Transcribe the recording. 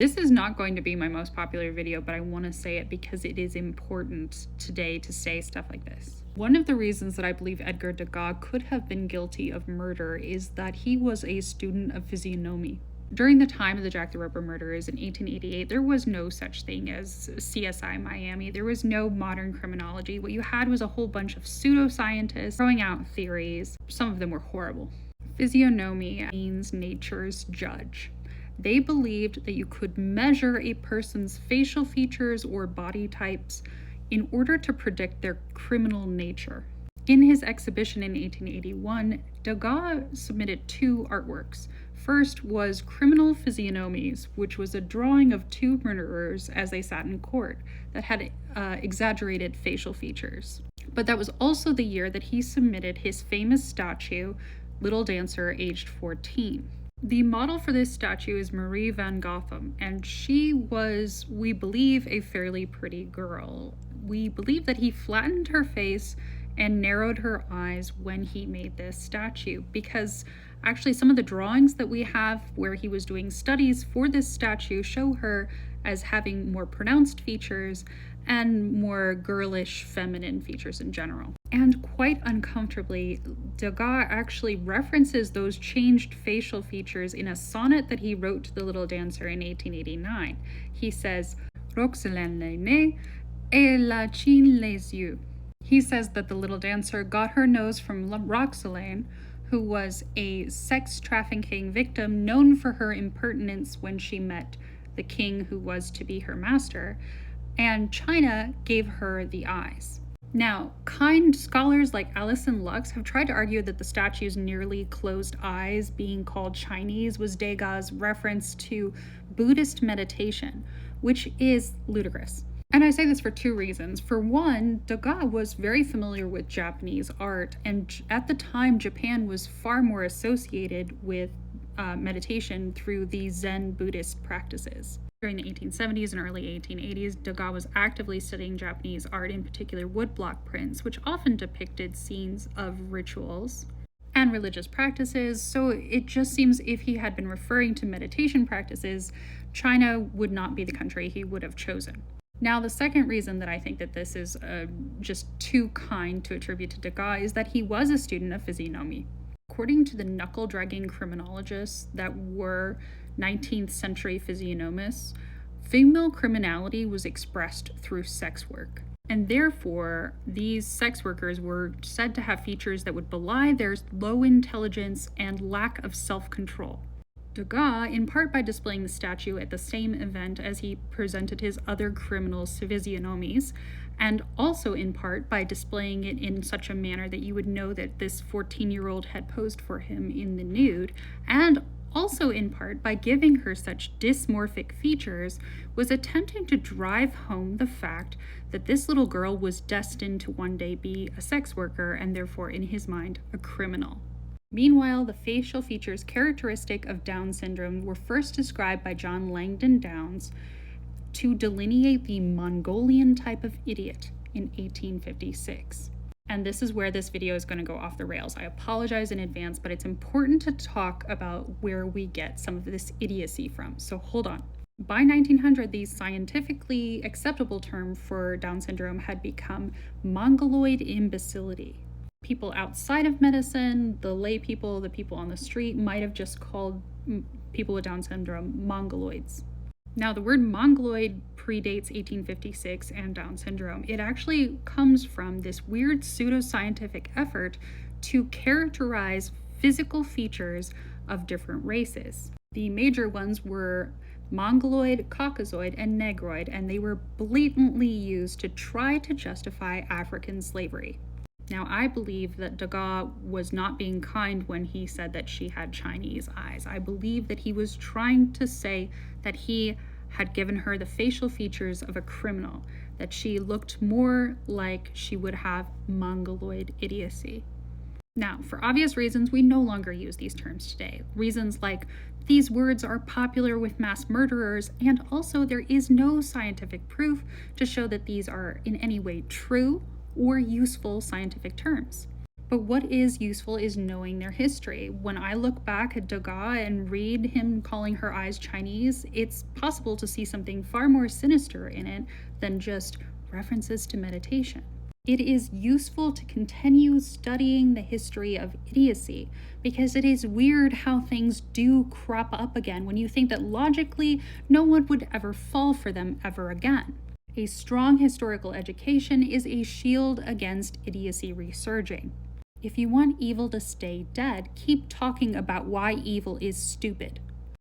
This is not going to be my most popular video, but I want to say it because it is important today to say stuff like this. One of the reasons that I believe Edgar Degas could have been guilty of murder is that he was a student of physiognomy. During the time of the Jack the Ripper murders in 1888, there was no such thing as CSI Miami. There was no modern criminology. What you had was a whole bunch of pseudoscientists throwing out theories. Some of them were horrible. Physiognomy means nature's judge. They believed that you could measure a person's facial features or body types in order to predict their criminal nature. In his exhibition in 1881, Degas submitted two artworks. First was Criminal Physiognomies, which was a drawing of two murderers as they sat in court that had exaggerated facial features. But that was also the year that he submitted his famous statue, Little Dancer, aged 14. The model for this statue is Marie van Gotham, and she was, we believe, a fairly pretty girl. We believe that he flattened her face and narrowed her eyes when he made this statue, because actually some of the drawings that we have where he was doing studies for this statue show her as having more pronounced features and more girlish feminine features in general. And quite uncomfortably, Degas actually references those changed facial features in a sonnet that he wrote to the Little Dancer in 1889. He says, Roxalane le nez et la chine les yeux. He says that the Little Dancer got her nose from Roxalane, who was a sex trafficking victim known for her impertinence when she met the king who was to be her master, and China gave her the eyes. Now, kind scholars like Alison Luchs have tried to argue that the statue's nearly closed eyes being called Chinese was Degas' reference to Buddhist meditation, which is ludicrous. And I say this for two reasons. For one, Degas was very familiar with Japanese art, and at the time, Japan was far more associated with meditation through the Zen Buddhist practices. During the 1870s and early 1880s, Degas was actively studying Japanese art, in particular woodblock prints, which often depicted scenes of rituals and religious practices. So it just seems if he had been referring to meditation practices, China would not be the country he would have chosen. Now, the second reason that I think that this is just too kind to attribute to Degas is that he was a student of physiognomy. According to the knuckle-dragging criminologists that were 19th century physiognomists, female criminality was expressed through sex work. And therefore, these sex workers were said to have features that would belie their low intelligence and lack of self-control. Degas, in part by displaying the statue at the same event as he presented his other criminal physiognomies, and also in part by displaying it in such a manner that you would know that this 14-year-old had posed for him in the nude, and also in part by giving her such dysmorphic features, was attempting to drive home the fact that this little girl was destined to one day be a sex worker and therefore, in his mind, a criminal. Meanwhile, the facial features characteristic of Down syndrome were first described by John Langdon Downes to delineate the Mongolian type of idiot in 1856. And this is where this video is going to go off the rails. I apologize in advance, but it's important to talk about where we get some of this idiocy from, so hold on. By 1900, the scientifically acceptable term for Down syndrome had become mongoloid imbecility. People outside of medicine, the lay people, the people on the street, might have just called people with Down syndrome mongoloids. Now, the word mongoloid predates 1856 and Down syndrome. It actually comes from this weird pseudoscientific effort to characterize physical features of different races. The major ones were Mongoloid, Caucasoid, and Negroid, and they were blatantly used to try to justify African slavery. Now, I believe that Degas was not being kind when he said that she had Chinese eyes. I believe that he was trying to say that he had given her the facial features of a criminal, that she looked more like she would have mongoloid idiocy. Now, for obvious reasons, we no longer use these terms today. Reasons like these words are popular with mass murderers, and also there is no scientific proof to show that these are in any way true or useful scientific terms. But what is useful is knowing their history. When I look back at Degas and read him calling her eyes Chinese, it's possible to see something far more sinister in it than just references to meditation. It is useful to continue studying the history of idiocy, because it is weird how things do crop up again when you think that logically no one would ever fall for them ever again. A strong historical education is a shield against idiocy resurging. If you want evil to stay dead, keep talking about why evil is stupid.